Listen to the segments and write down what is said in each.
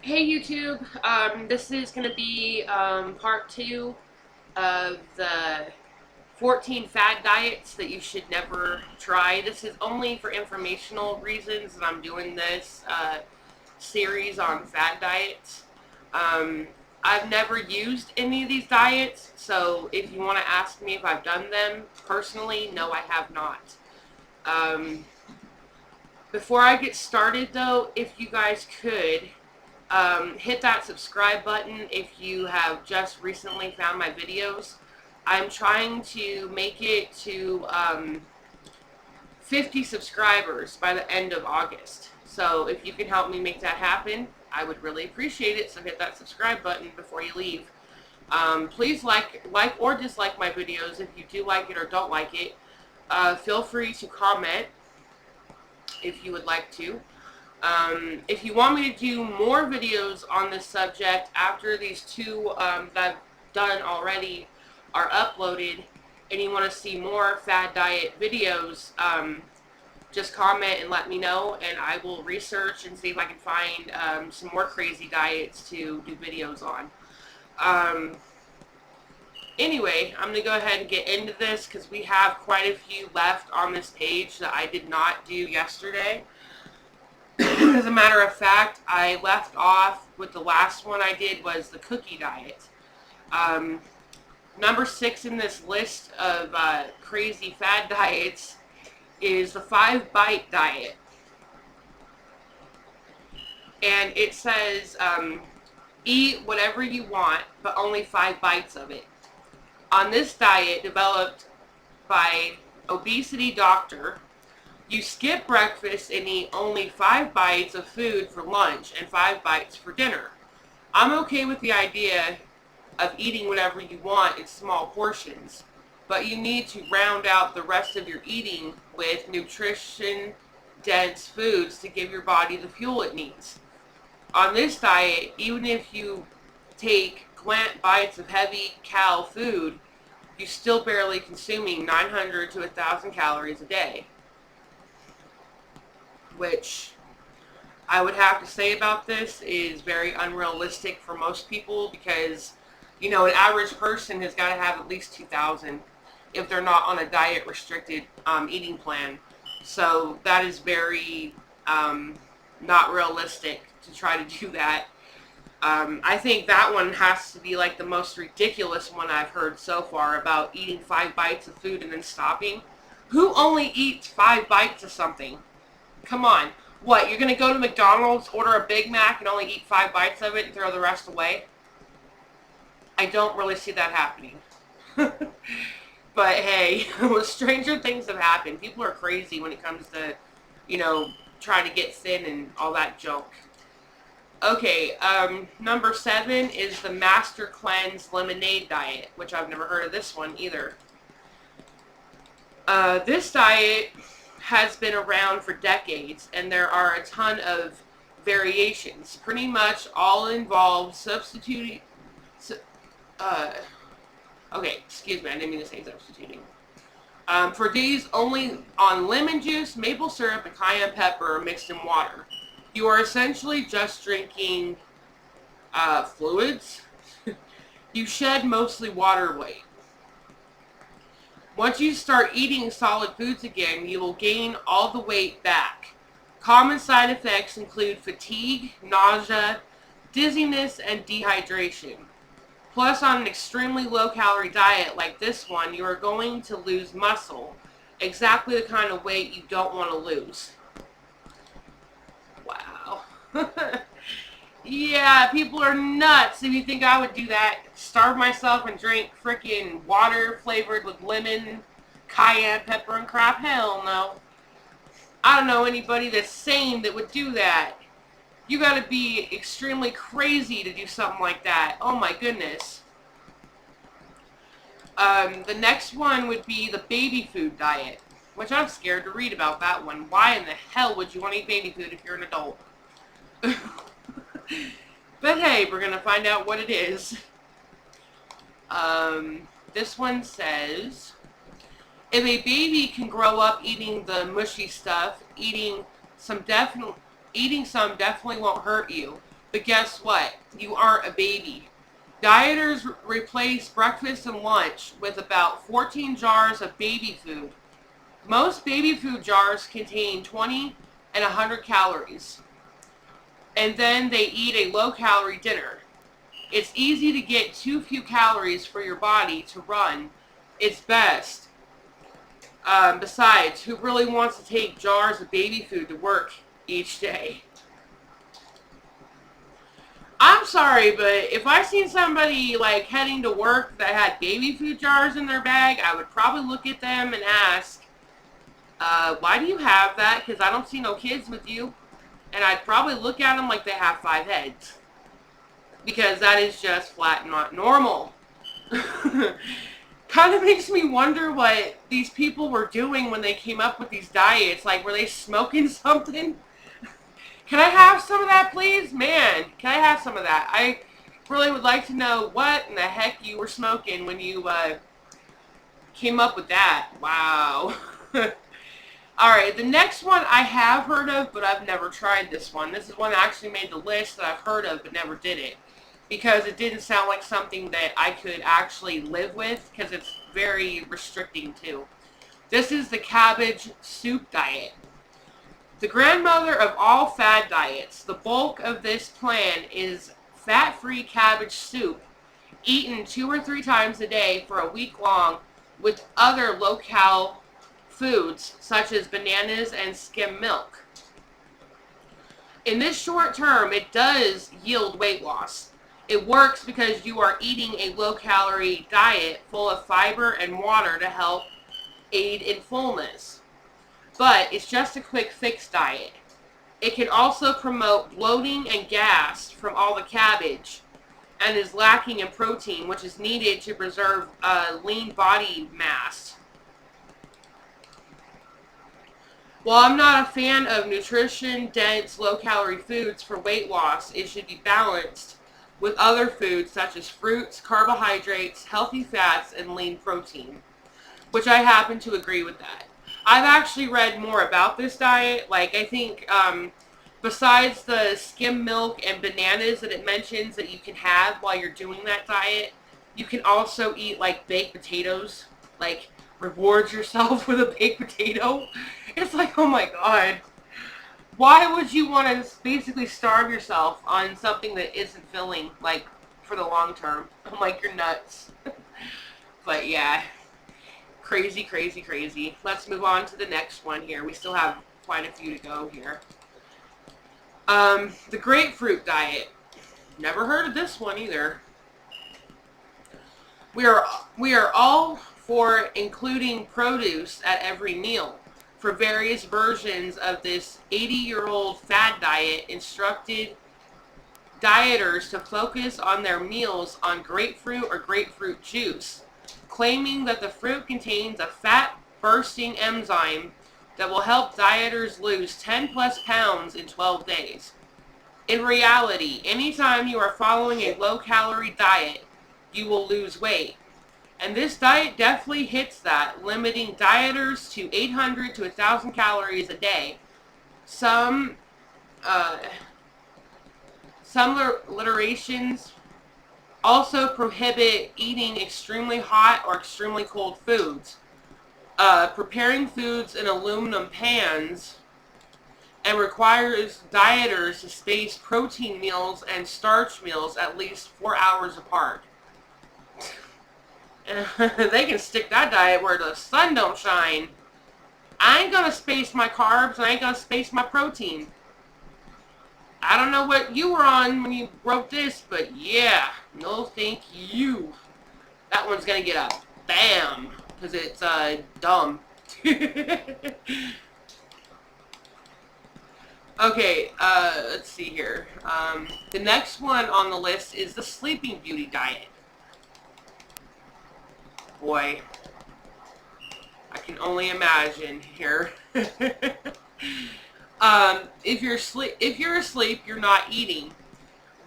Hey YouTube, this is going to be part 2 of the 14 fad diets that you should never try. This is only for informational reasons that I'm doing this series on fad diets. Um, I've never used any of these diets, so if you want to ask me if I've done them personally, no, I have not. Um, Before I get started though, if you guys could, hit that subscribe button if you have just recently found my videos. I'm trying to make it to 50 subscribers by the end of August. So if you can help me make that happen, I would really appreciate it. So hit that subscribe button before you leave. Please like or dislike my videos if you do like it or don't like it. Feel free to comment if you would like to. If you want me to do more videos on this subject after these two that I've done already are uploaded, and you want to see more fad diet videos, just comment and let me know, and I will research and see if I can find some more crazy diets to do videos on. Anyway, I'm going to go ahead and get into this because we have quite a few left on this page that I did not do yesterday. As a matter of fact, I left off with the last one I did was the cookie diet. Number 6 in this list of crazy fad diets is the 5-bite diet. And it says, eat whatever you want, but only 5 bites of it. On this diet, developed by obesity doctor, you skip breakfast and eat only 5 bites of food for lunch and 5 bites for dinner. I'm okay with the idea of eating whatever you want in small portions, but you need to round out the rest of your eating with nutrition-dense foods to give your body the fuel it needs. On this diet, even if you take bites of heavy cal food, you're still barely consuming 900 to 1,000 calories a day. Which I would have to say about this is very unrealistic for most people because, you know, an average person has got to have at least 2,000 if they're not on a diet restricted eating plan. So that is very not realistic to try to do that. I think that one has to be like the most ridiculous one I've heard so far about eating 5 bites of food and then stopping. Who only eats 5 bites of something? Come on. What, you're going to go to McDonald's, order a Big Mac, and only eat 5 bites of it and throw the rest away? I don't really see that happening. But hey, stranger things have happened. People are crazy when it comes to, you know, trying to get thin and all that junk. Okay, number 7 is the Master Cleanse Lemonade Diet, which I've never heard of this one either. This diet has been around for decades, and there are a ton of variations. Pretty much all involve substituting. Okay, excuse me, I didn't mean to say substituting. For these, only on lemon juice, maple syrup, and cayenne pepper mixed in water. You are essentially just drinking fluids. You shed mostly water weight. Once you start eating solid foods again, you will gain all the weight back. Common side effects include fatigue, nausea, dizziness, and dehydration. Plus, on an extremely low-calorie diet like this one, you are going to lose muscle, exactly the kind of weight you don't want to lose. Wow. Yeah, people are nuts if you think I would do that. Starve myself and drink freaking water flavored with lemon, cayenne pepper, and crap. Hell no. I don't know anybody that's sane that would do that. You gotta be extremely crazy to do something like that. Oh my goodness. The next one would be the baby food diet, which I'm scared to read about that one. Why in the hell would you want to eat baby food if you're an adult? But hey, we're going to find out what it is. This one says, if a baby can grow up eating the mushy stuff, eating some definitely won't hurt you. But guess what? You aren't a baby. Dieters replace breakfast and lunch with about 14 jars of baby food. Most baby food jars contain 20 and 100 calories. And then they eat a low-calorie dinner. It's easy to get too few calories for your body to run its best. Besides, who really wants to take jars of baby food to work each day? I'm sorry, but if I seen somebody like heading to work that had baby food jars in their bag, I would probably look at them and ask, why do you have that? Because I don't see no kids with you. And I'd probably look at them like they have 5 heads. Because that is just flat not normal. Kind of makes me wonder what these people were doing when they came up with these diets. Like, were they smoking something? Can I have some of that, please? Man, can I have some of that? I really would like to know what in the heck you were smoking when you came up with that. Wow. Alright, the next one I have heard of, but I've never tried this one. This is one that actually made the list that I've heard of, but never did it. Because it didn't sound like something that I could actually live with, because it's very restricting too. This is the cabbage soup diet. The grandmother of all FAD diets, the bulk of this plan is fat-free cabbage soup, eaten 2 or 3 times a day for a week long with other low-cal foods such as bananas and skim milk. In this short term, it does yield weight loss. It works because you are eating a low-calorie diet full of fiber and water to help aid in fullness. But it's just a quick fix diet. It can also promote bloating and gas from all the cabbage and is lacking in protein, which is needed to preserve lean body mass. While I'm not a fan of nutrition-dense, low-calorie foods for weight loss, it should be balanced with other foods such as fruits, carbohydrates, healthy fats, and lean protein, which I happen to agree with that. I've actually read more about this diet. Like, I think besides the skim milk and bananas that it mentions that you can have while you're doing that diet, you can also eat, like, baked potatoes. Like, reward yourself with a baked potato. It's like, oh my god. Why would you want to basically starve yourself on something that isn't filling, like, for the long term? I'm like, you're nuts. But yeah. Crazy, crazy, crazy. Let's move on to the next one here. We still have quite a few to go here. The grapefruit diet. Never heard of this one either. We are all for including produce at every meal. For various versions of this 80-year-old fad diet, instructed dieters to focus on their meals on grapefruit or grapefruit juice, claiming that the fruit contains a fat-bursting enzyme that will help dieters lose 10 plus pounds in 12 days. In reality, anytime you are following a low-calorie diet, you will lose weight. And this diet definitely hits that, limiting dieters to 800 to 1,000 calories a day. Some literations also prohibit eating extremely hot or extremely cold foods, preparing foods in aluminum pans, and requires dieters to space protein meals and starch meals at least 4 hours apart. They can stick that diet where the sun don't shine. I ain't gonna space my carbs, and I ain't gonna space my protein. I don't know what you were on when you wrote this, but yeah, no thank you. That one's gonna get a bam, because it's dumb. Okay, let's see here. The next one on the list is the Sleeping Beauty diet. Boy, I can only imagine here. If you're asleep, you're not eating.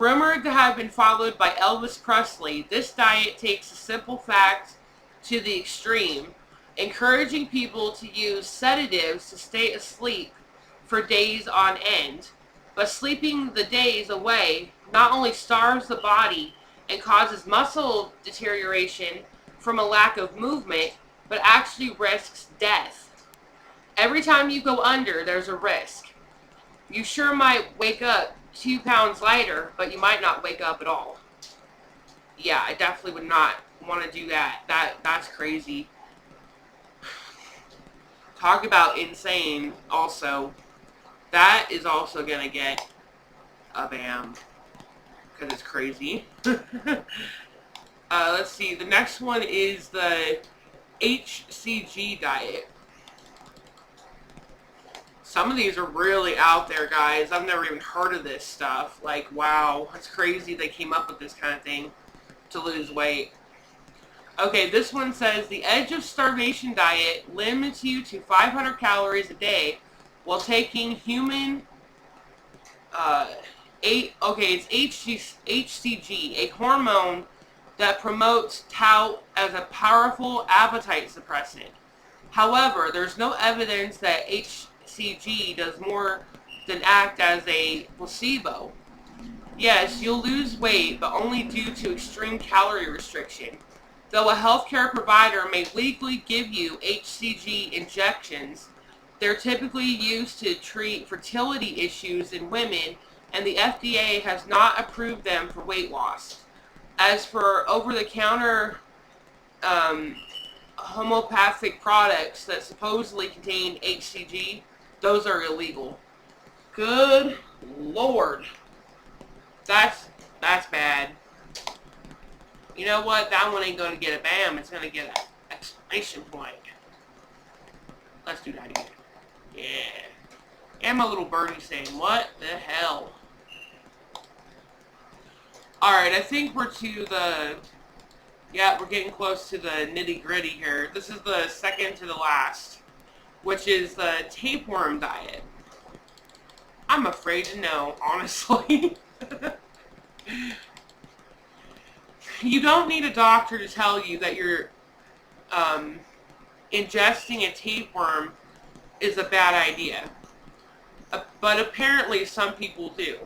Rumored to have been followed by Elvis Presley, this diet takes a simple fact to the extreme, encouraging people to use sedatives to stay asleep for days on end. but sleeping the days away not only starves the body and causes muscle deterioration from a lack of movement, but actually risks death. Every time you go under, there's a risk. You sure might wake up 2 pounds lighter, but you might not wake up at all. Yeah, I definitely would not want to do that. That's crazy. Talk about insane also. That is also going to get a bam. Because it's crazy. Let's see. The next one is the HCG diet. Some of these are really out there, guys. I've never even heard of this stuff. Like, wow. That's crazy they came up with this kind of thing to lose weight. Okay, this one says the edge of starvation diet limits you to 500 calories a day while taking human it's HCG, a hormone that promotes tau as a powerful appetite suppressant. However, there's no evidence that HCG does more than act as a placebo. Yes, you'll lose weight, but only due to extreme calorie restriction. Though a healthcare provider may legally give you HCG injections, they're typically used to treat fertility issues in women, and the FDA has not approved them for weight loss. As for over-the-counter homeopathic products that supposedly contain HCG, those are illegal. Good Lord. That's bad. You know what? That one ain't going to get a bam. It's going to get an exclamation point. Let's do that again. Yeah. And my little birdie saying, what the hell? Alright, I think we're to the... Yeah, we're getting close to the nitty-gritty here. This is the second to the last, which is the tapeworm diet. I'm afraid to know, honestly. You don't need a doctor to tell you that you're ingesting a tapeworm is a bad idea. But apparently some people do.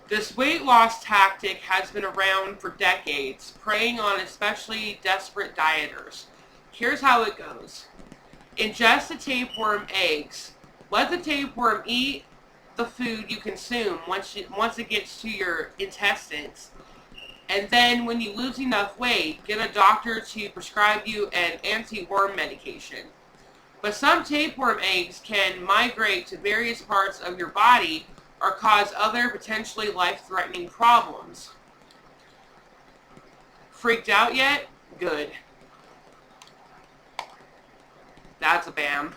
This weight loss tactic has been around for decades, preying on especially desperate dieters. Here's how it goes. Ingest the tapeworm eggs. Let the tapeworm eat the food you consume once it gets to your intestines. And then when you lose enough weight, get a doctor to prescribe you an anti-worm medication. But some tapeworm eggs can migrate to various parts of your body or cause other potentially life-threatening problems. Freaked out yet? Good. That's a bam.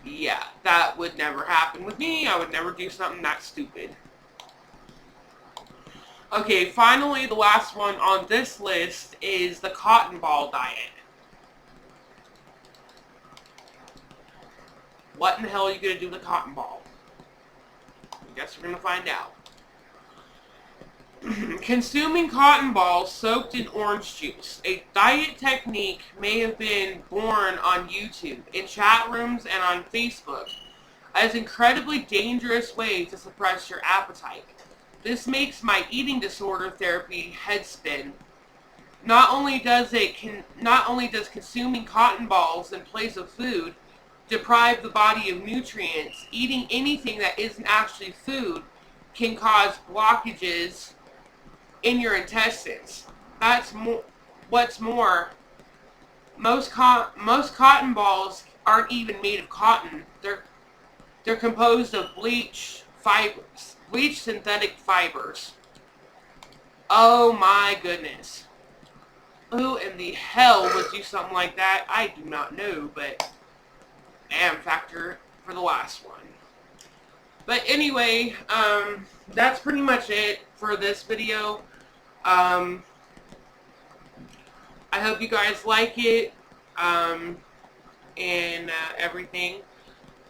Yeah, that would never happen with me. I would never do something that stupid. Okay, finally, the last one on this list is the cotton ball diet. What in the hell are you going to do with a cotton ball? I guess we're going to find out. Consuming cotton balls soaked in orange juice. A diet technique may have been born on YouTube, in chat rooms, and on Facebook as incredibly dangerous way to suppress your appetite. This makes my eating disorder therapy head spin. Not only does consuming cotton balls in place of food deprive the body of nutrients, eating anything that isn't actually food can cause blockages in your intestines. What's more, most cotton balls aren't even made of cotton. They're composed of bleached synthetic fibers. Oh my goodness. Who in the hell would do something like that? I do not know, but damn factor for the last one. But anyway, that's pretty much it for this video. I hope you guys like it, and everything.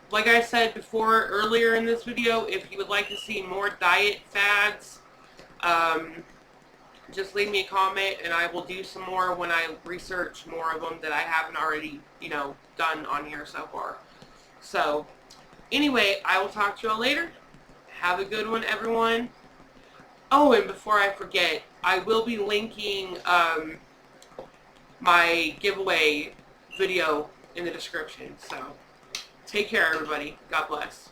Like I said before, earlier in this video, if you would like to see more diet fads, just leave me a comment and I will do some more when I research more of them that I haven't already, done on here so far. So, Anyway, I will talk to y'all later. Have a good one, everyone. Oh, and before I forget, I will be linking my giveaway video in the description. So, take care, everybody. God bless.